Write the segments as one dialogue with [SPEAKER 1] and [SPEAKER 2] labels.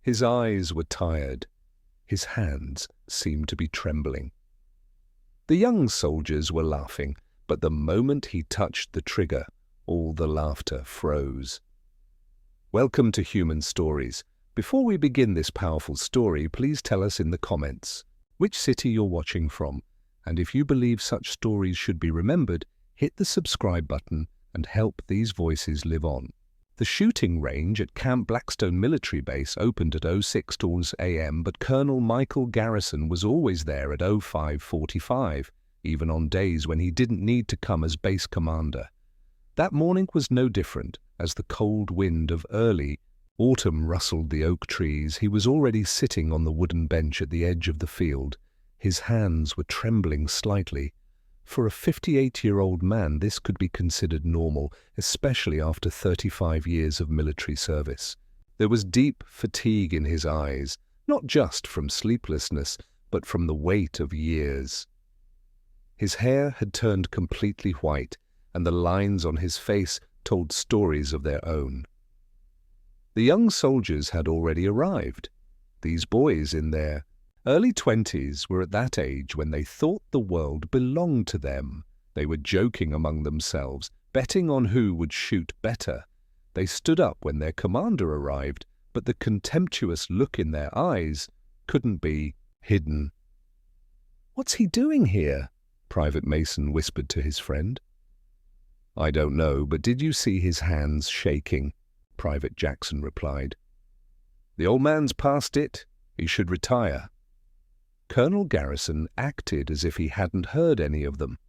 [SPEAKER 1] His eyes were tired. His hands seemed to be trembling. The young soldiers were laughing, but the moment he touched the trigger, all the laughter froze. Welcome to Human Stories. Before we begin this powerful story, please tell us in the comments which city you're watching from, and if you believe such stories should be remembered, hit the subscribe button and help these voices live on. The shooting range at Camp Blackstone Military Base opened at 06 a.m., but Colonel Michael Garrison was always there at 05:45, even on days when he didn't need to come as base commander. That morning was no different. As the cold wind of early autumn rustled the oak trees, he was already sitting on the wooden bench at the edge of the field. His hands were trembling slightly. For a 58-year-old man, this could be considered normal, especially after 35 years of military service. There was deep fatigue in his eyes, not just from sleeplessness, but from the weight of years. His hair had turned completely white, and the lines on his face told stories of their own. The young soldiers had already arrived. These boys in their early 20s were at that age when they thought the world belonged to them. They were joking among themselves, betting on who would shoot better. They stood up when their commander arrived, but the contemptuous look in their eyes couldn't be hidden. "What's he doing here?" Private Mason whispered to his friend. "I don't know, but did you see his hands shaking?" Private Jackson replied. "The old man's past it. He should retire." Colonel Garrison acted as if he hadn't heard any of them.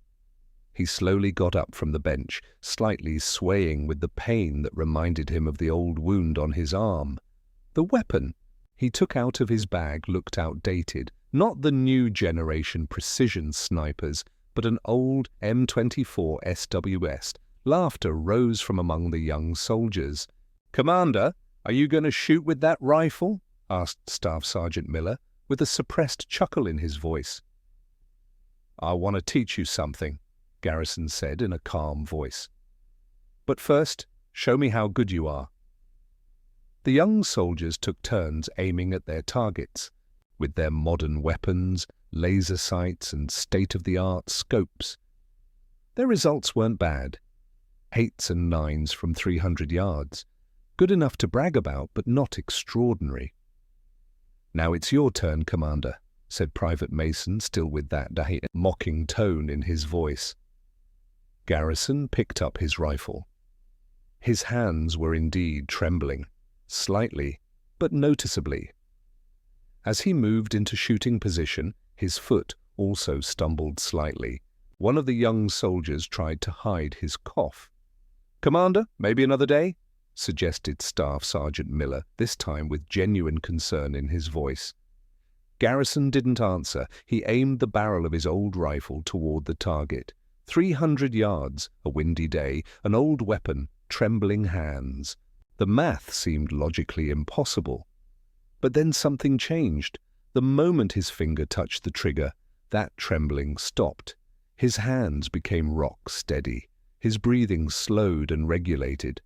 [SPEAKER 1] He slowly got up from the bench, slightly swaying with the pain that reminded him of the old wound on his arm. The weapon he took out of his bag looked outdated, not the new generation precision snipers, but an old M24 SWS. Laughter rose from among the young soldiers. "Commander, are you going to shoot with that rifle?" asked Staff Sergeant Miller, with a suppressed chuckle in his voice. "I want to teach you something," Garrison said in a calm voice. "But first, show me how good you are." The young soldiers took turns aiming at their targets. With their modern weapons, laser sights, and state-of-the-art scopes, their results weren't bad. 8s and 9s from 300 yards. Good enough to brag about, but not extraordinary. "Now it's your turn, Commander," said Private Mason, still with that mocking tone in his voice. Garrison picked up his rifle. His hands were indeed trembling, slightly, but noticeably. As he moved into shooting position, his foot also stumbled slightly. One of the young soldiers tried to hide his cough. "Commander, maybe another day?" suggested Staff Sergeant Miller, this time with genuine concern in his voice. Garrison didn't answer. He aimed the barrel of his old rifle toward the target. 300 yards, a windy day, an old weapon, trembling hands. The math seemed logically impossible. But then something changed. The moment his finger touched the trigger, that trembling stopped. His hands became rock steady. His breathing slowed and regulated.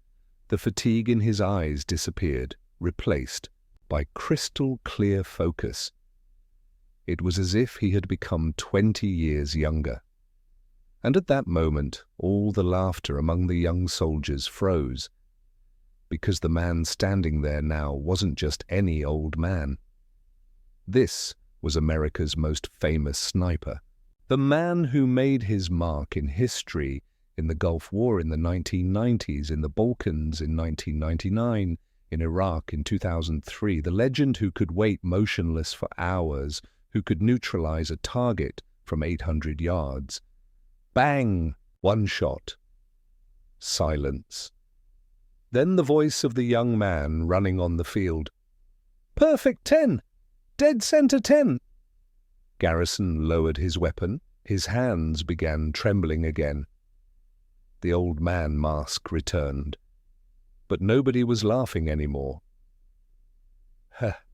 [SPEAKER 1] The fatigue in his eyes disappeared, replaced by crystal clear focus. It was as if he had become 20 years younger. And at that moment, all the laughter among the young soldiers froze, because the man standing there now wasn't just any old man. This was America's most famous sniper, the man who made his mark in history in the Gulf War in the 1990s, in the Balkans in 1999, in Iraq in 2003, the legend who could wait motionless for hours, who could neutralize a target from 800 yards. Bang! One shot. Silence. Then the voice of the young man running on the field. "Perfect 10! Dead center 10!" Garrison lowered his weapon. His hands began trembling again. The old man mask returned. But nobody was laughing anymore.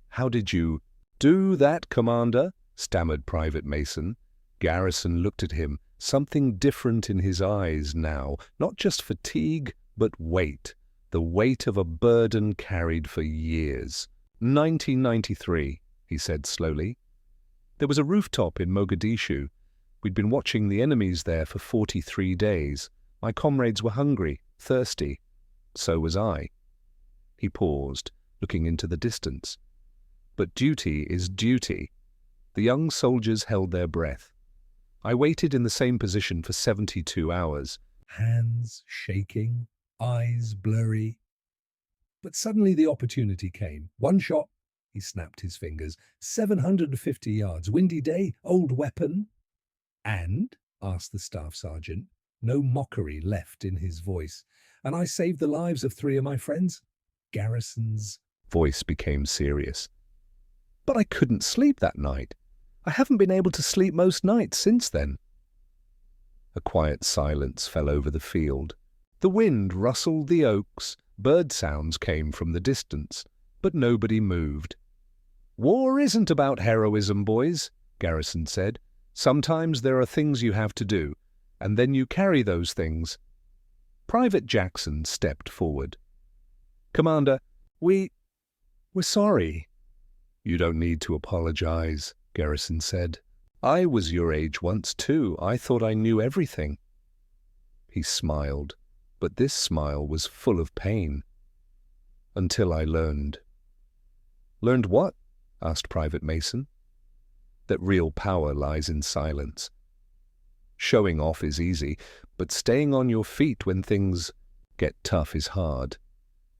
[SPEAKER 1] "How did you do that, Commander?" stammered Private Mason. Garrison looked at him, something different in his eyes now, not just fatigue, but weight, the weight of a burden carried for years. 1993, he said slowly. There was a rooftop in Mogadishu. We'd been watching the enemies there for 43 days. My comrades were hungry, thirsty. So was I. He paused, looking into the distance. But duty is duty. The young soldiers held their breath. I waited in the same position for 72 hours. Hands shaking, eyes blurry. But suddenly the opportunity came. One shot. He snapped his fingers. 750 yards. Windy day. Old weapon. And? Asked the staff sergeant. No mockery left in his voice. And I saved the lives of 3 of my friends. Garrison's voice became serious. But I couldn't sleep that night. I haven't been able to sleep most nights since then. A quiet silence fell over the field. The wind rustled the oaks. Bird sounds came from the distance, but nobody moved. War isn't about heroism, boys, Garrison said. Sometimes there are things you have to do, and then you carry those things. Private Jackson stepped forward. Commander, we're sorry. You don't need to apologize, Garrison said. I was your age once too. I thought I knew everything. He smiled, but this smile was full of pain. Until I learned. Learned what? Asked Private Mason. That real power lies in silence. Showing off is easy, but staying on your feet when things get tough is hard.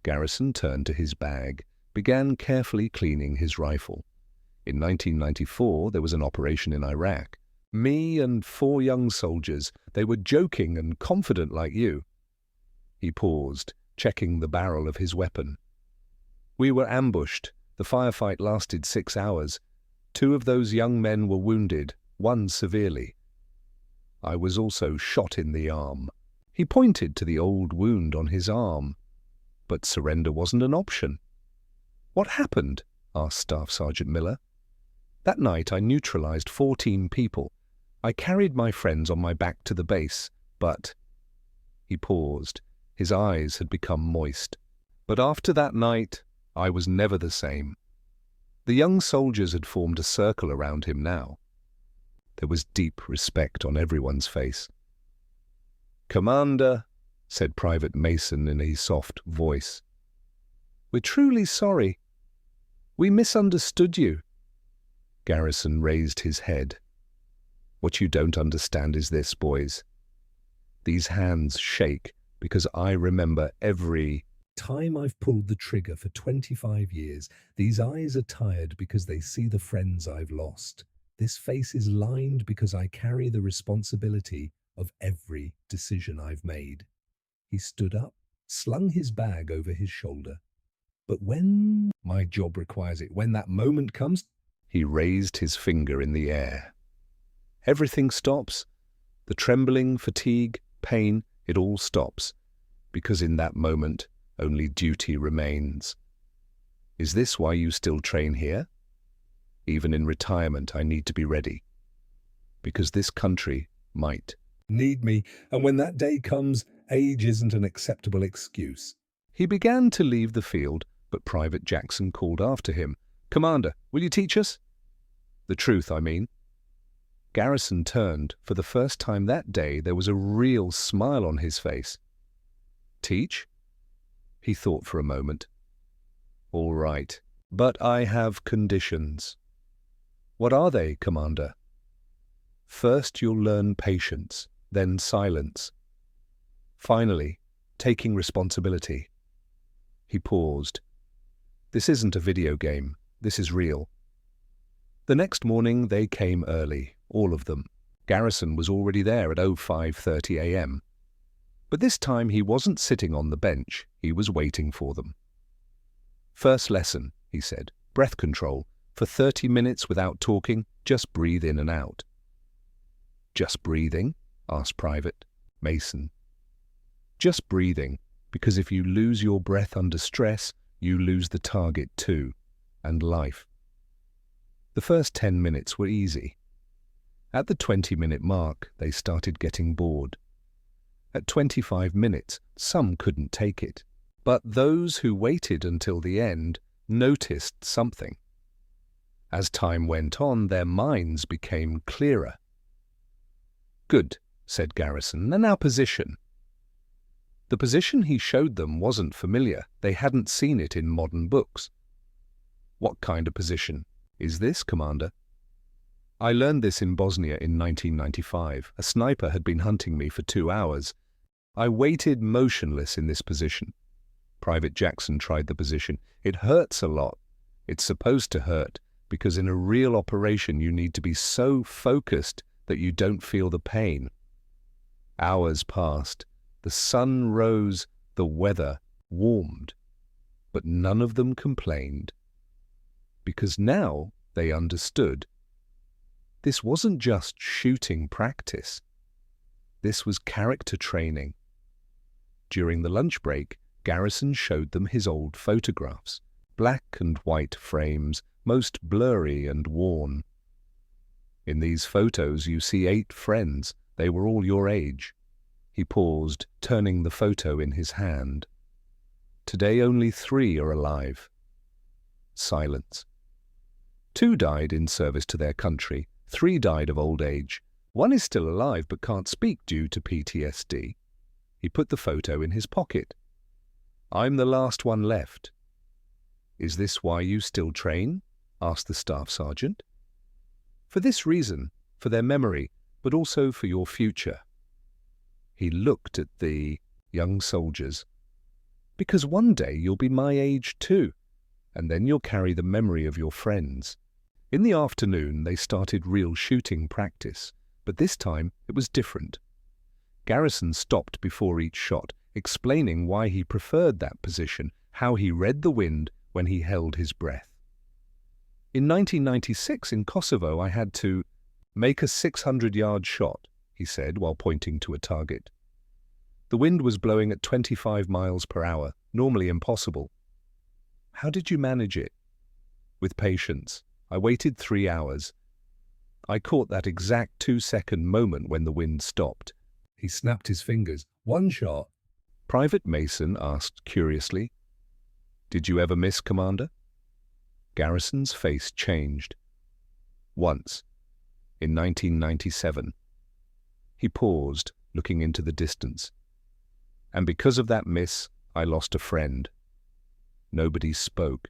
[SPEAKER 1] Garrison turned to his bag, began carefully cleaning his rifle. In 1994, there was an operation in Iraq. Me and 4 young soldiers, they were joking and confident like you. He paused, checking the barrel of his weapon. We were ambushed. The firefight lasted 6 hours. 2 of those young men were wounded, 1 severely. I was also shot in the arm. He pointed to the old wound on his arm. But surrender wasn't an option. What happened? Asked Staff Sergeant Miller. That night I neutralized 14 people. I carried my friends on my back to the base, but... He paused. His eyes had become moist. But after that night, I was never the same. The young soldiers had formed a circle around him now. There was deep respect on everyone's face. Commander, said Private Mason in a soft voice, we're truly sorry. We misunderstood you. Garrison raised his head. What you don't understand is this, boys. These hands shake because I remember every time I've pulled the trigger for 25 years. These eyes are tired because they see the friends I've lost. This face is lined because I carry the responsibility of every decision I've made. He stood up, slung his bag over his shoulder. But when my job requires it, when that moment comes, he raised his finger in the air. Everything stops. The trembling, fatigue, pain, it all stops. Because in that moment, only duty remains. Is this why you still train here? Even in retirement, I need to be ready. Because this country might need me, and when that day comes, age isn't an acceptable excuse. He began to leave the field, but Private Jackson called after him. Commander, will you teach us? The truth, I mean. Garrison turned. For the first time that day, there was a real smile on his face. Teach? He thought for a moment. All right, but I have conditions. What are they, Commander? First, you'll learn patience, then silence. Finally, taking responsibility. He paused. This isn't a video game. This is real. The next morning, they came early, all of them. Garrison was already there at 05:30 a.m. But this time he wasn't sitting on the bench. He was waiting for them. First lesson, he said, breath control. For 30 minutes without talking, just breathe in and out. Just breathing? Asked Private Mason. Just breathing, because if you lose your breath under stress, you lose the target too, and life. The first 10 minutes were easy. At the 20-minute mark, they started getting bored. At 25 minutes, some couldn't take it. But those who waited until the end noticed something. As time went on, their minds became clearer. "Good," said Garrison. "And now position." The position he showed them wasn't familiar. They hadn't seen it in modern books. "What kind of position is this, Commander?" "I learned this in Bosnia in 1995. A sniper had been hunting me for 2 hours. I waited motionless in this position." Private Jackson tried the position. "It hurts a lot. It's supposed to hurt, because in a real operation you need to be so focused that you don't feel the pain." Hours passed. The sun rose, the weather warmed, but none of them complained. Because now they understood. This wasn't just shooting practice. This was character training. During the lunch break, Garrison showed them his old photographs, black and white frames, most blurry and worn. "In these photos you see 8 friends. They were all your age." He paused, turning the photo in his hand. "Today only 3 are alive." Silence. 2 died in service to their country. 3 died of old age. 1 is still alive but can't speak due to PTSD. He put the photo in his pocket. "I'm the last one left." "Is this why you still train?" asked the staff sergeant. "For this reason, for their memory, but also for your future." He looked at the young soldiers. "Because one day you'll be my age too, and then you'll carry the memory of your friends." In the afternoon they started real shooting practice, but this time it was different. Garrison stopped before each shot, explaining why he preferred that position, how he read the wind when he held his breath. "In 1996 in Kosovo I had to make a 600-yard shot," he said while pointing to a target. "The wind was blowing at 25 miles per hour, normally impossible." "How did you manage it?" "With patience. I waited 3 hours. I caught that exact 2-second moment when the wind stopped." He snapped his fingers. "One shot." Private Mason asked curiously, "Did you ever miss, Commander?" Garrison's face changed. "Once, in 1997. He paused, looking into the distance. "And because of that miss, I lost a friend." Nobody spoke.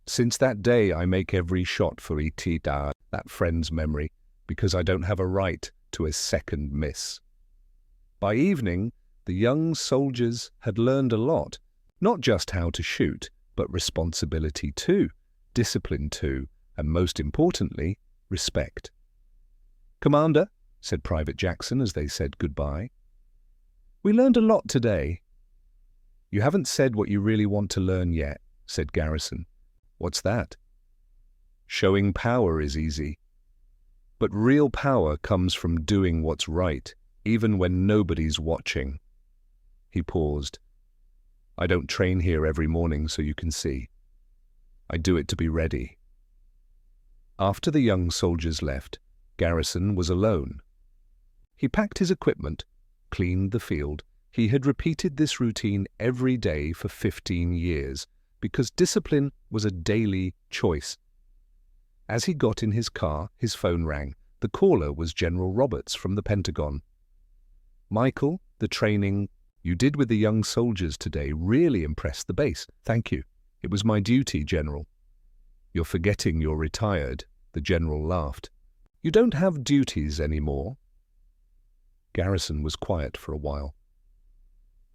[SPEAKER 1] "Since that day, I make every shot for Itida, that friend's memory, because I don't have a right to a second miss." By evening, the young soldiers had learned a lot, not just how to shoot, but responsibility too, discipline too, and most importantly, respect. "Commander," said Private Jackson as they said goodbye, "we learned a lot today." "You haven't said what you really want to learn yet," said Garrison. "What's that?" "Showing power is easy. But real power comes from doing what's right, even when nobody's watching." He paused. "I don't train here every morning so you can see. I do it to be ready." After the young soldiers left, Garrison was alone. He packed his equipment, cleaned the field. He had repeated this routine every day for 15 years, because discipline was a daily choice. As he got in his car, his phone rang. The caller was General Roberts from the Pentagon. "Michael, the training you did with the young soldiers today really impressed the base. Thank you. It was my duty, General." "You're forgetting you're retired," the general laughed. "You don't have duties anymore." Garrison was quiet for a while.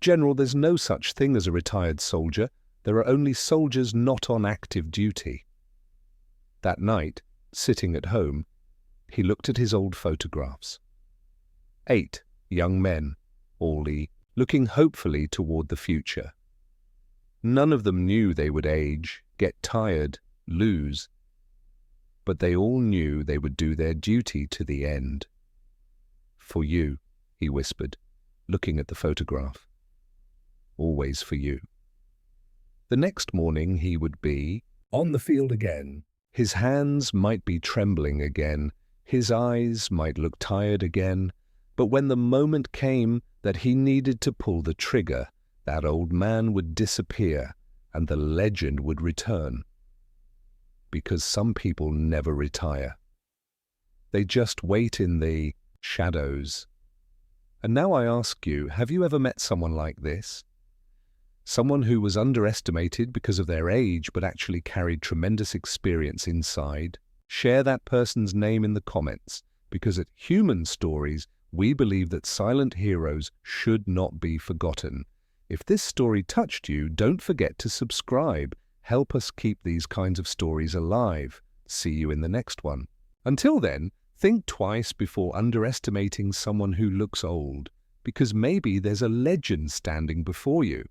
[SPEAKER 1] "General, there's no such thing as a retired soldier. There are only soldiers not on active duty." That night, sitting at home, he looked at his old photographs. 8 young men, all looking hopefully toward the future. None of them knew they would age, get tired, lose. But they all knew they would do their duty to the end. "For you," he whispered, looking at the photograph. "Always for you." The next morning he would be on the field again. His hands might be trembling again. His eyes might look tired again. But when the moment came that he needed to pull the trigger, that old man would disappear, and the legend would return. Because some people never retire. They just wait in the shadows. And now I ask you, have you ever met someone like this? Someone who was underestimated because of their age but actually carried tremendous experience inside? Share that person's name in the comments, because at Human Stories, we believe that silent heroes should not be forgotten. If this story touched you, don't forget to subscribe. Help us keep these kinds of stories alive. See you in the next one. Until then, think twice before underestimating someone who looks old, because maybe there's a legend standing before you.